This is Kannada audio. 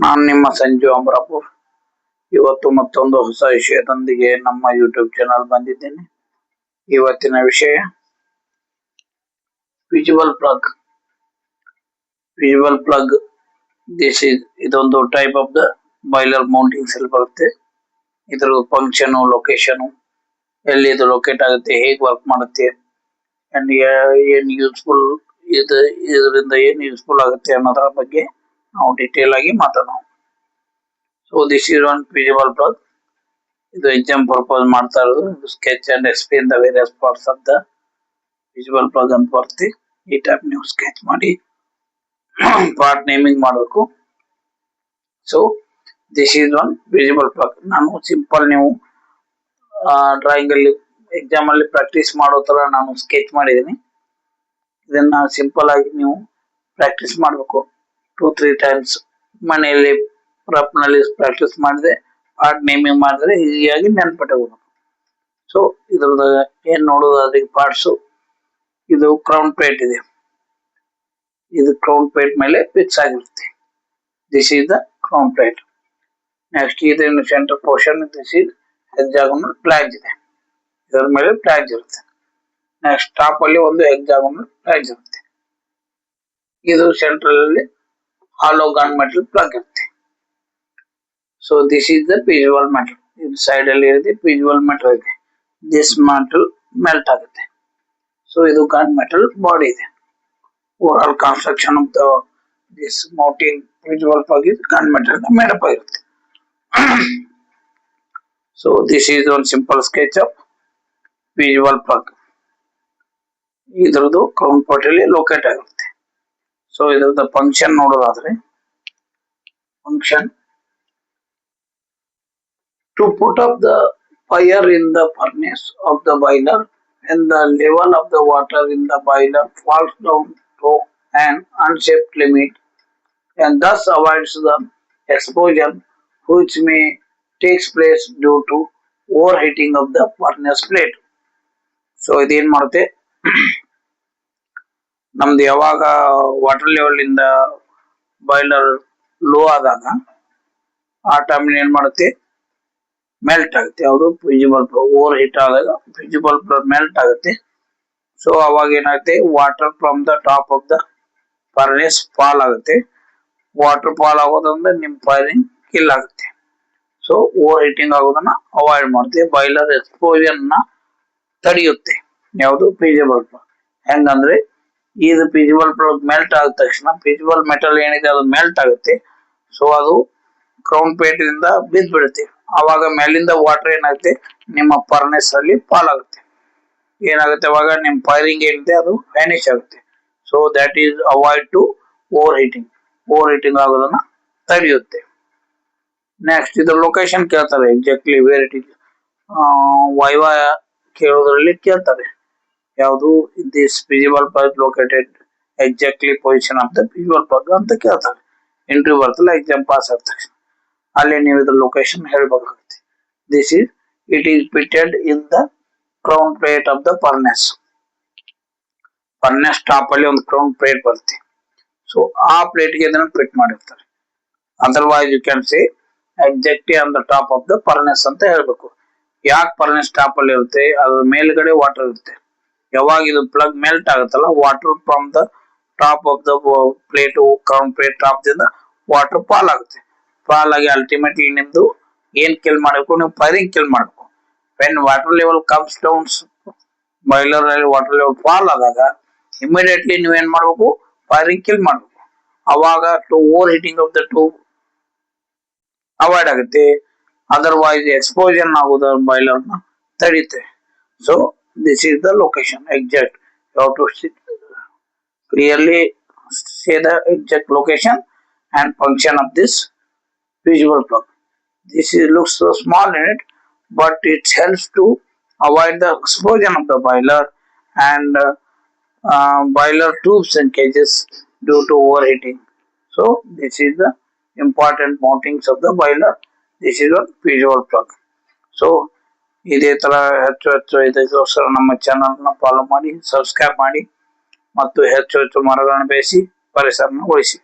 ನಾನು ನಿಮ್ಮ ಸಂಜು ಅಮರಾಪುರ್. ಇವತ್ತು ಮತ್ತೊಂದು ಹೊಸ ವಿಷಯದೊಂದಿಗೆ ನಮ್ಮ ಯೂಟ್ಯೂಬ್ ಚಾನಲ್ ಬಂದಿದ್ದೇನೆ. ಇವತ್ತಿನ ವಿಷಯ ವಿಜುವಲ್ ಪ್ಲಗ್. ವಿಜುವಲ್ ಪ್ಲಗ್ ಇದೊಂದು type of the boiler mounting cell ಬರುತ್ತೆ. ಇದರ ಫಂಕ್ಷನ್, ಲೊಕೇಶನ್, ಎಲ್ಲಿ ಇದು ಲೊಕೇಟ್ ಆಗುತ್ತೆ, ಹೇಗೆ ವರ್ಕ್ ಮಾಡುತ್ತೆ, ಅಂಡ್ ಏನ್ ಯೂಸ್ಫುಲ್, ಇದರಿಂದ ಏನ್ ಯೂಸ್ಫುಲ್ ಆಗುತ್ತೆ ಅನ್ನೋದರ ಬಗ್ಗೆ ನಾವು ಡೀಟೇಲ್ ಆಗಿ ಮಾತಾಡೋಣ. So this is one visual plug. ಇದು ಎಕ್ಸಾಮ್ ಪರ್ಪಸ್ ಮಾಡ್ತಾ ಇರೋದು. Sketch and explain the various parts of the visual plug ಅಂತ ಬರ್ತಿ. ಈ ಟೈಪ್ ನೀವು ಸ್ಕೆಚ್ ಮಾಡಿ ಪಾರ್ಟ್ ನೇಮಿಂಗ್ ಮಾಡಬೇಕು. So this is one visual plug. ನಾನು ಸಿಂಪಲ್, ನೀವು ಡ್ರಾಯಿಂಗ್ ಅಲ್ಲಿ ಎಕ್ಸಾಮ್ ಅಲ್ಲಿ ಪ್ರಾಕ್ಟೀಸ್ ಮಾಡೋ ತರ ನಾನು ಸ್ಕೆಚ್ ಮಾಡಿದ್ದೀನಿ. ಇದನ್ನ ಸಿಂಪಲ್ ಆಗಿ ನೀವು ಪ್ರಾಕ್ಟೀಸ್ ಮಾಡಬೇಕು 2-3 ಟೈಮ್ಸ್. ಮನೆಯಲ್ಲಿ ರಫ್ ನಲ್ಲಿ ಪ್ರಾಕ್ಟೀಸ್ ಮಾಡಿದ್ರೆ, ಪಾರ್ಟ್ ನೇಮಿಂಗ್ ಮಾಡಿದ್ರೆ ಈಸಿಯಾಗಿ ನೆನ್ಪಿಟ್ಟಬಹುದು. ಸೊ ಇದ್ರದ ಏನ್ ನೋಡೋದಾದ್ರೆ ಪಾರ್ಟ್ಸ್, ಇದು ಕ್ರೌನ್ ಪ್ಲೇಟ್ ಇದೆ. ಇದು ಕ್ರೌನ್ ಪ್ಲೇಟ್ ಮೇಲೆ ಫಿಕ್ಸ್ ಆಗಿರುತ್ತೆ. This is the crown plate. Next ಇದರ center portion, this is hexagonal flange ಇದೆ. ಇದರ ಮೇಲೆ ಫ್ಲಾಂಜ್ ಇರುತ್ತೆ. ನೆಕ್ಸ್ಟ್ ಟಾಪ್ ಅಲ್ಲಿ ಒಂದು ಹೆಕ್ಸಾಗೋನಲ್ ಫ್ಲಾಂಜ್ ಇರುತ್ತೆ. ಇದು ಸೆಂಟ್ರಲ್ ಅಲ್ಲಿ ಹಾಲೋ ಗನ್ ಮೆಟಲ್ ಪ್ಲಗ್ ಇರುತ್ತೆ. So this is the visual metal. ಇದು ಸೈಡ್ ಅಲ್ಲಿ ಇರುತ್ತೆ, ವಿಜುವಲ್ ಮೆಟಲ್ ಇದೆ. ದಿಸ್ ಮೆಟಲ್ ಮೆಲ್ಟ್ ಆಗುತ್ತೆ. ಸೊ ಇದು ಗನ್ ಮೆಟಲ್ ಬಾಡಿ ಇದೆ. Over construction of the this mounting visual plug is gun metal made up ಆಗಿರುತ್ತೆ. So this is one simple sketch of visual plug. ಇದರದ್ದು ಕ್ರೌನ್ ಪ್ಲೇಟ್ ಅಲ್ಲಿ ಲೊಕೇಟ್ ಆಗಿರುತ್ತೆ. ಸೊ ಇದರದ ಫಂಕ್ಷನ್ ನೋಡೋದಾದ್ರೆ, function to put up the fire in the furnace of the boiler when the level of the water in the boiler falls down to an unsafe limit, and thus avoids the explosion which may takes place due to overheating of the furnace plate. So ಇದೇನ್ ಮಾಡುತ್ತೆ, ನಮ್ದು ಯಾವಾಗ ವಾಟರ್ ಲೆವೆಲ್ ಇಂದ ಬಾಯ್ಲರ್ ಲೋ ಆದಾಗ ಆ ಟೈಮ್ ಏನ್ ಮಾಡುತ್ತೆ, ಮೆಲ್ಟ್ ಆಗುತ್ತೆ. ಯಾವುದು ವಿಜಿಬಲ್ ಪ್ಲಗ್ ಓವರ್ ಹೀಟ್ ಆದಾಗ ವಿಜಿಬಲ್ ಪ್ಲಗ್ ಮೆಲ್ಟ್ ಆಗುತ್ತೆ. ಸೊ ಅವಾಗ ಏನಾಗುತ್ತೆ, water from the top of the furnace fall ಆಗುತ್ತೆ. ವಾಟರ್ ಫಾಲ್ ಆಗೋದ್ರಿಂದ ನಿಮ್ ಫೈರಿಂಗ್ ಕಿಲ್ ಆಗುತ್ತೆ. ಸೊ ಓವರ್ ಹೀಟಿಂಗ್ ಆಗೋದನ್ನ ಅವಾಯ್ಡ್ ಮಾಡುತ್ತೆ. ಬಾಯ್ಲರ್ ಎಕ್ಸ್ಪ್ಲೋಷನ್ ನ ತಡೆಯುತ್ತೆ. ಯಾವುದು ವಿಜಿಬಲ್ ಪ್ಲಗ್. ಹೆಂಗಂದ್ರೆ, ಇದು ವಿಜಿಬಲ್ ಪ್ಲಗ್ ಮೆಲ್ಟ್ ಆದ ತಕ್ಷಣ ವಿಜಿಬಲ್ ಮೆಟಲ್ ಏನಿದೆ ಅದು ಮೆಲ್ಟ್ ಆಗುತ್ತೆ. ಸೊ ಅದು ಕ್ರೌನ್ ಪ್ಲೇಟ್ ಇಂದ ಬಿದ್ದು ಬಿಡುತ್ತೆ. ಅವಾಗ ಮೇಲಿಂದ ವಾಟರ್ ಏನಾಗುತ್ತೆ, ನಿಮ್ಮ ಫರ್ನೇಸ್ ಅಲ್ಲಿ ಫಾಲ್ ಆಗುತ್ತೆ. ಏನಾಗುತ್ತೆ, ಅವಾಗ ನಿಮ್ ಫೈರಿಂಗ್ ಏನಿದೆ ಅದು ವ್ಯಾನಿಶ್ ಆಗುತ್ತೆ. So that is avoid to overheating. Overheating ಆಗೋದನ್ನ ತಡೆಯುತ್ತೆ. ನೆಕ್ಸ್ಟ್ ಇದ್ರ ಲೊಕೇಶನ್ ಕೇಳ್ತಾರೆ, exactly where it is. Viva ಕೇಳೋದ್ರಲ್ಲಿ ಕೇಳ್ತಾರೆ, ಯಾವುದು this visible plug located exactly position of the visible plug ಅಂತ ಕೇಳ್ತಾರೆ. ಇಂಟರ್ವ್ಯೂ ಬರ್ತಲ್ಲ ಎಕ್ಸಾಮ್ ಪಾಸ್ ಆದ ತಕ್ಷಣ, ಅಲ್ಲಿ ನೀವು ಇದ್ರ ಲೊಕೇಶನ್ ಹೇಳ್ಬೇಕಾಗುತ್ತೆ. This is it is fitted in the crown plate of the furnace. Furnace top ಅಲ್ಲಿ ಒಂದು ಕ್ರೌನ್ ಪ್ಲೇಟ್ ಬರುತ್ತೆ. ಸೊ ಆ ಪ್ಲೇಟ್ಗೆ ಇದನ್ನ ಫಿಟ್ ಮಾಡಿರ್ತಾರೆ. Otherwise you can say exactly on the top of the furnace ಅಂತ ಹೇಳ್ಬೇಕು. ಯಾಕೆ ಫರ್ನೆಸ್ ಟಾಪ್ ಅಲ್ಲಿ ಇರುತ್ತೆ, ಅದ್ರ ಮೇಲ್ಗಡೆ ವಾಟರ್ ಇರುತ್ತೆ. ಯಾವಾಗ ಇದು ಪ್ಲಗ್ ಮೆಲ್ಟ್ ಆಗುತ್ತಲ್ಲ, water from the top of the plate, crown plate top ದಿಂದ ವಾಟರ್ ಫಾಲ್ ಆಗುತ್ತೆ. ಫಾಲ್ ಆಗಿ ಅಲ್ಟಿಮೇಟ್ಲಿ ನಿಮ್ದು ಏನ್ ಕಿಲ್ ಮಾಡಬೇಕು, ನೀವು ಫೈರಿಂಗ್ ಕಿಲ್ ಮಾಡಬೇಕು. When water level comes down, boiler ಅಲ್ಲಿ ವಾಟರ್ ಲೆವೆಲ್ ಫಾಲ್ ಆದಾಗ ಇಮಿಡಿಯೇಟ್ಲಿ ನೀವು ಏನ್ ಮಾಡ್ಬೇಕು, ಫೈರಿಂಗ್ ಕಿಲ್ ಮಾಡ್ಬೇಕು. ಅವಾಗ to overheating of the tube avoid ಆಗುತ್ತೆ. ಅದರ್ವೈಸ್ ಎಕ್ಸ್ಪ್ಲೋಷನ್ ಆಗೋದ ಬಾಯ್ಲರ್ ನ ತಡೆಯುತ್ತೆ. So this is the location exact. You have to clearly say the exact location and function of this visual plug. This looks so small in it, but it helps to avoid the explosion of the boiler and boiler tubes and cages due to overheating. So this is the important mountings of the boiler. This is a visual plug. So ಇದೇ ತರ ಹೆಚ್ಚು ಇದಕ್ಕೋಸ್ಕರ ನಮ್ಮ ಚಾನಲ್ ನ ಫಾಲೋ ಮಾಡಿ, ಸಬ್ಸ್ಕ್ರೈಬ್ ಮಾಡಿ ಮತ್ತು ಹೆಚ್ಚು ಮರಗಳನ್ನು ಬೆಳೆಸಿ ಪರಿಸರನ ಉಳಿಸಿ.